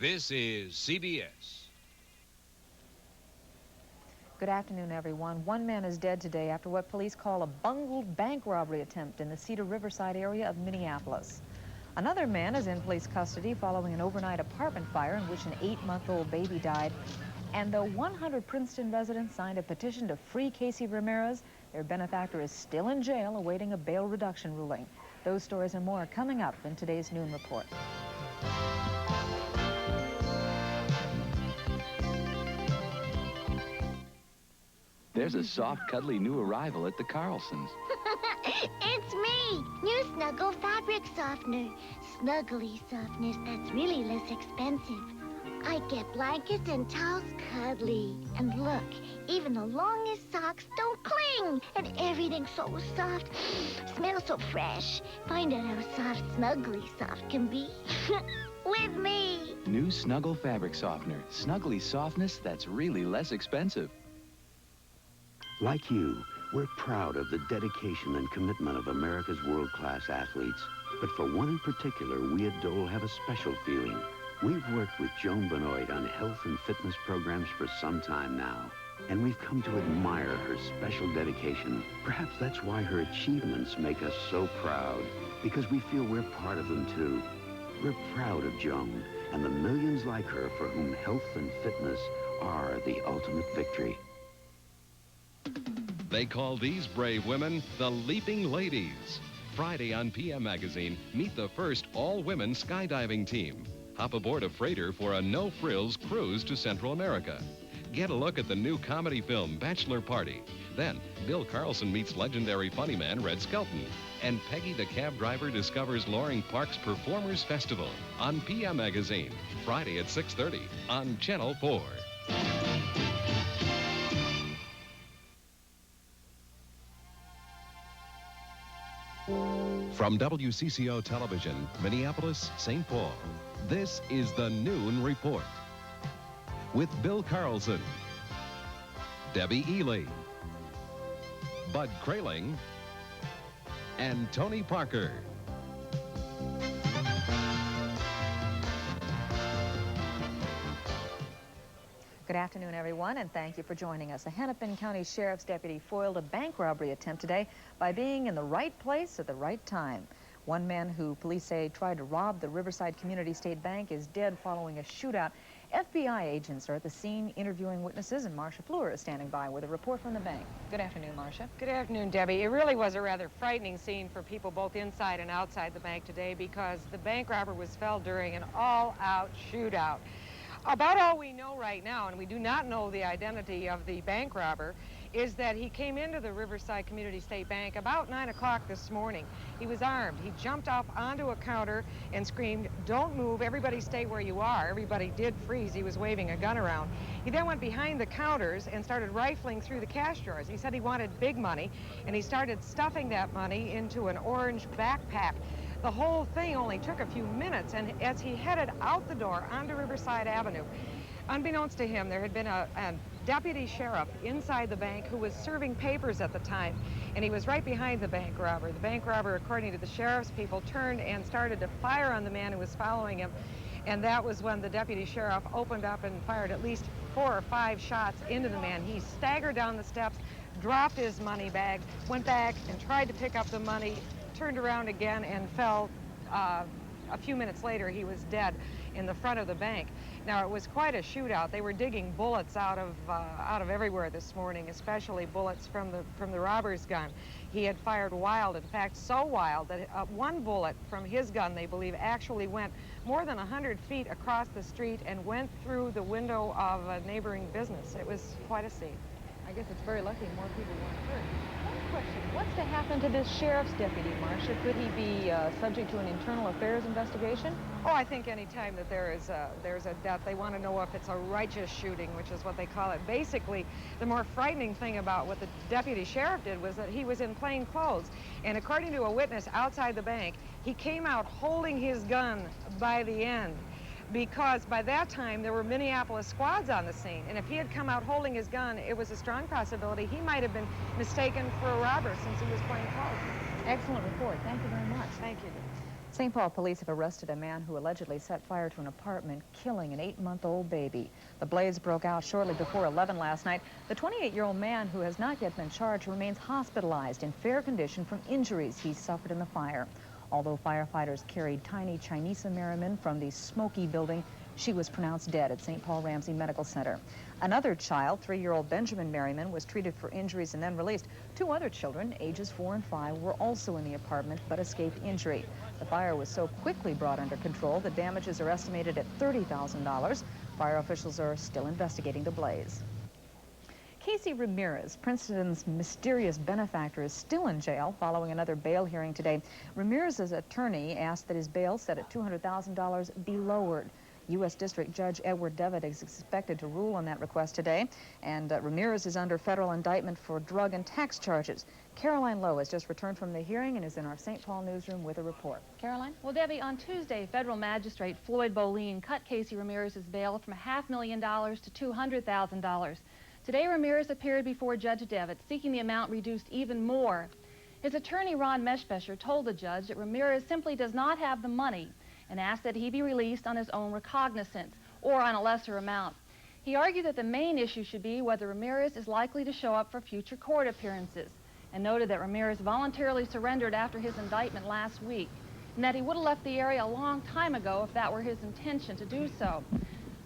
This is CBS. Good afternoon, everyone. One man is dead today after what police call a bungled bank robbery attempt in the Cedar Riverside area of Minneapolis. Another man is in police custody following an overnight apartment fire in which an 8-month-old baby died. And though 100 Princeton residents signed a petition to free Casey Ramirez, their benefactor is still in jail awaiting a bail reduction ruling. Those stories and more are coming up in today's Noon Report. There's a soft, cuddly new arrival at the Carlsons. It's me, new Snuggle Fabric Softener. Snuggly softness that's really less expensive. I get blankets and towels cuddly. And look, even the longest socks don't cling. And everything's so soft, smells so fresh. Find out how soft Snuggly Soft can be with me. New Snuggle Fabric Softener. Snuggly softness that's really less expensive. Like you, we're proud of the dedication and commitment of America's world-class athletes. But for one in particular, we at Dole have a special feeling. We've worked with Joan Benoit on health and fitness programs for some time now. And we've come to admire her special dedication. Perhaps that's why her achievements make us so proud, because we feel we're part of them too. We're proud of Joan and the millions like her for whom health and fitness are the ultimate victory. They call these brave women the Leaping Ladies. Friday on PM Magazine, meet the first all-women skydiving team. Hop aboard a freighter for a no-frills cruise to Central America. Get a look at the new comedy film, Bachelor Party. Then, Bill Carlson meets legendary funny man Red Skelton. And Peggy the cab driver discovers Loring Park's Performers Festival on PM Magazine. Friday at 6:30 on Channel 4. From WCCO Television, Minneapolis, St. Paul, this is the Noon Report. With Bill Carlson, Debbie Ely, Bud Kraling, and Tony Parker. Good afternoon, everyone, and thank you for joining us. A Hennepin County Sheriff's deputy foiled a bank robbery attempt today by being in the right place at the right time. One man who police say tried to rob the Riverside Community State Bank is dead following a shootout. FBI agents are at the scene interviewing witnesses, and Marcia Fleur is standing by with a report from the bank. Good afternoon, Marcia. Good afternoon, Debbie. It really was a rather frightening scene for people both inside and outside the bank today because the bank robber was felled during an all-out shootout. About all we know right now, and we do not know the identity of the bank robber, is that he came into the Riverside Community State Bank about 9 o'clock this morning. He was armed. He jumped up onto a counter and screamed, "Don't move, everybody stay where you are." Everybody did freeze. He was waving a gun around. He then went behind the counters and started rifling through the cash drawers. He said he wanted big money, and he started stuffing that money into an orange backpack. The whole thing only took a few minutes, and as he headed out the door onto Riverside Avenue, unbeknownst to him, there had been a deputy sheriff inside the bank who was serving papers at the time, and he was right behind the bank robber. The bank robber, according to the sheriff's people, turned and started to fire on the man who was following him, and that was when the deputy sheriff opened up and fired at least 4 or 5 shots into the man. He staggered down the steps, dropped his money bag, went back and tried to pick up the money, turned around again and fell. A few minutes later, he was dead in the front of the bank. Now, it was quite a shootout. They were digging bullets out of everywhere this morning, especially bullets from the robber's gun. He had fired wild, in fact, so wild that one bullet from his gun, they believe, actually went more than 100 feet across the street and went through the window of a neighboring business. It was quite a scene. I guess it's very lucky more people weren't hurt. One question, what's to happen to this sheriff's deputy, Marcia? Could he be subject to an internal affairs investigation? Oh, I think any time that there's a death, they want to know if it's a righteous shooting, which is what they call it. Basically, the more frightening thing about what the deputy sheriff did was that he was in plain clothes. And according to a witness outside the bank, he came out holding his gun by the end, because by that time there were Minneapolis squads on the scene, and if he had come out holding his gun, it was a strong possibility he might have been mistaken for a robber since he was plain clothes. Excellent report. Thank you very much. Thank you. St. Paul police have arrested a man who allegedly set fire to an apartment, killing an 8-month-old baby. The blaze broke out shortly before 11 last night. The 28-year-old man, who has not yet been charged, remains hospitalized in fair condition from injuries he suffered in the fire. Although firefighters carried tiny Chinese Merriman from the smoky building, she was pronounced dead at St. Paul Ramsey Medical Center. Another child, 3-year-old Benjamin Merriman, was treated for injuries and then released. 2 other children, ages 4 and 5, were also in the apartment but escaped injury. The fire was so quickly brought under control that damages are estimated at $30,000. Fire officials are still investigating the blaze. Casey Ramirez, Princeton's mysterious benefactor, is still in jail following another bail hearing today. Ramirez's attorney asked that his bail, set at $200,000, be lowered. U.S. District Judge Edward Devitt is expected to rule on that request today, and Ramirez is under federal indictment for drug and tax charges. Caroline Lowe has just returned from the hearing and is in our St. Paul newsroom with a report. Caroline? Well, Debbie, on Tuesday, federal magistrate Floyd Boleen cut Casey Ramirez's bail from $500,000 to $200,000. Today, Ramirez appeared before Judge Devitt, seeking the amount reduced even more. His attorney, Ron Meschbesher, told the judge that Ramirez simply does not have the money and asked that he be released on his own recognizance or on a lesser amount. He argued that the main issue should be whether Ramirez is likely to show up for future court appearances, and noted that Ramirez voluntarily surrendered after his indictment last week, and that he would have left the area a long time ago if that were his intention to do so.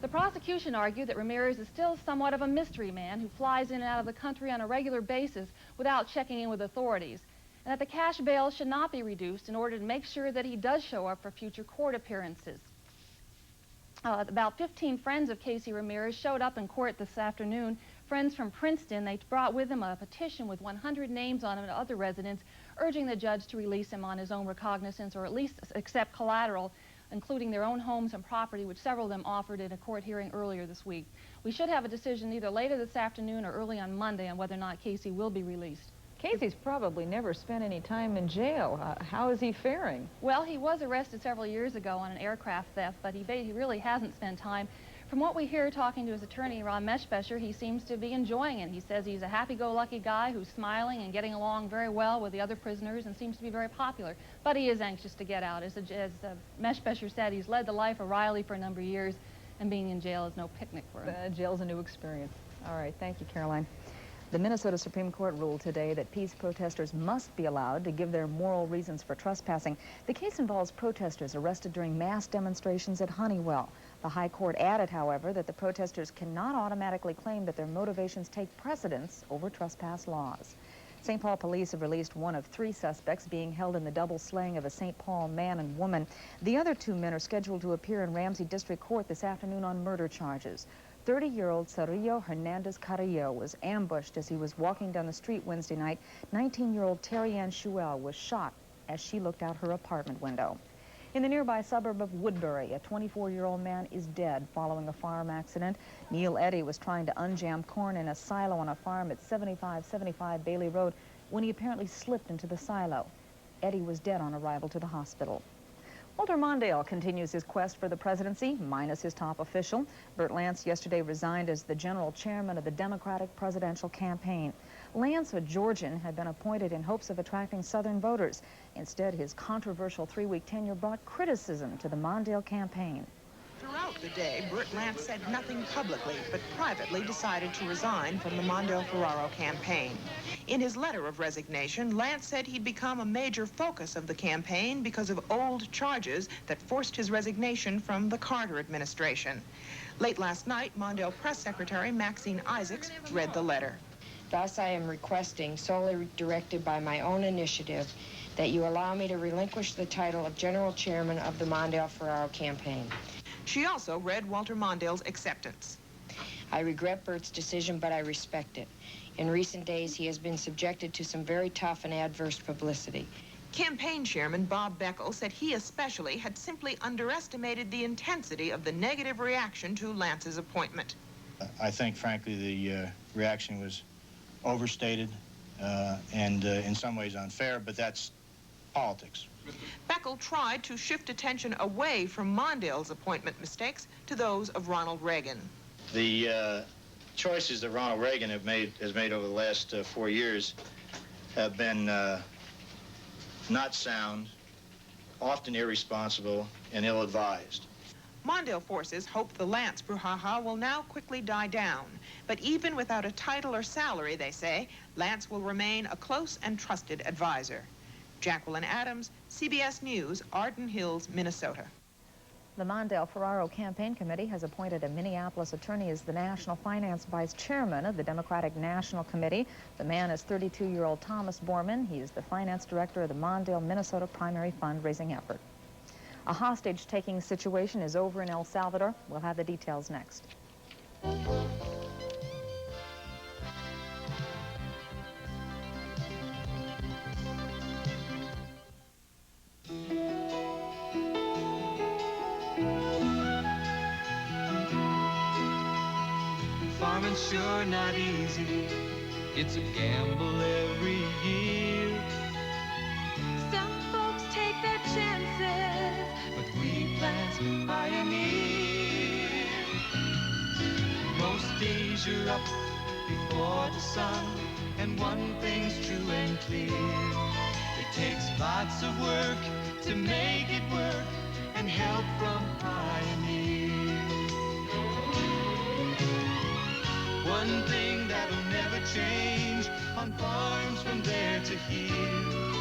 The prosecution argued that Ramirez is still somewhat of a mystery man who flies in and out of the country on a regular basis without checking in with authorities, and that the cash bail should not be reduced in order to make sure that he does show up for future court appearances. About 15 friends of Casey Ramirez showed up in court this afternoon. Friends from Princeton. They brought with them a petition with 100 names on it and other residents, urging the judge to release him on his own recognizance or at least accept collateral, including their own homes and property, which several of them offered in a court hearing earlier this week. We should have a decision either later this afternoon or early on Monday on whether or not Casey will be released. Casey's probably never spent any time in jail. How is he faring? Well, he was arrested several years ago on an aircraft theft, but he really hasn't spent time. From what we hear talking to his attorney, Ron Meschbesher, he seems to be enjoying it. He says he's a happy-go-lucky guy who's smiling and getting along very well with the other prisoners and seems to be very popular. But he is anxious to get out. As Meschbesher said, he's led the life of Riley for a number of years, and being in jail is no picnic for him. Jail's a new experience. All right, thank you, Caroline. The Minnesota Supreme Court ruled today that peace protesters must be allowed to give their moral reasons for trespassing. The case involves protesters arrested during mass demonstrations at Honeywell. The High Court added, however, that the protesters cannot automatically claim that their motivations take precedence over trespass laws. St. Paul police have released one of 3 suspects being held in the double slaying of a St. Paul man and woman. The other 2 men are scheduled to appear in Ramsey District Court this afternoon on murder charges. 30-year-old Cerillo Hernandez Carrillo was ambushed as he was walking down the street Wednesday night. 19-year-old Terry Ann Schuell was shot as she looked out her apartment window. In the nearby suburb of Woodbury, a 24-year-old man is dead following a farm accident. Neil Eddy was trying to unjam corn in a silo on a farm at 7575 Bailey Road when he apparently slipped into the silo. Eddy was dead on arrival to the hospital. Walter Mondale continues his quest for the presidency, minus his top official. Burt Lance yesterday resigned as the general chairman of the Democratic presidential campaign. Lance, a Georgian, had been appointed in hopes of attracting Southern voters. Instead, his controversial 3-week tenure brought criticism to the Mondale campaign. Throughout the day, Burt Lance said nothing publicly, but privately decided to resign from the Mondale-Ferraro campaign. In his letter of resignation, Lance said he'd become a major focus of the campaign because of old charges that forced his resignation from the Carter administration. Late last night, Mondale Press Secretary Maxine Isaacs read the letter. Thus, I am requesting, solely directed by my own initiative, that you allow me to relinquish the title of General Chairman of the Mondale-Ferraro campaign. She also read Walter Mondale's acceptance. I regret Burt's decision, but I respect it. In recent days, he has been subjected to some very tough and adverse publicity. Campaign chairman Bob Beckel said he especially had simply underestimated the intensity of the negative reaction to Lance's appointment. I think, frankly, the reaction was overstated and in some ways unfair, but that's politics. Beckel tried to shift attention away from Mondale's appointment mistakes to those of Ronald Reagan. The choices that Ronald Reagan has made over the last 4 years have been not sound, often irresponsible and ill-advised. Mondale forces hope the Lance brouhaha will now quickly die down. But even without a title or salary, they say, Lance will remain a close and trusted advisor. Jacqueline Adams, CBS News, Arden Hills, Minnesota. The Mondale-Ferraro Campaign Committee has appointed a Minneapolis attorney as the National Finance Vice Chairman of the Democratic National Committee. The man is 32-year-old Thomas Borman. He is the finance director of the Mondale, Minnesota primary fundraising effort. A hostage-taking situation is over in El Salvador. We'll have the details next. Farming's sure not easy. It's a gamble every year. Some folks take their chances, but we plant pioneer. Most days you're up before the sun, and one thing's true and clear. It takes lots of work to make it work, and help from pioneers. One thing that'll never change on farms from there to here.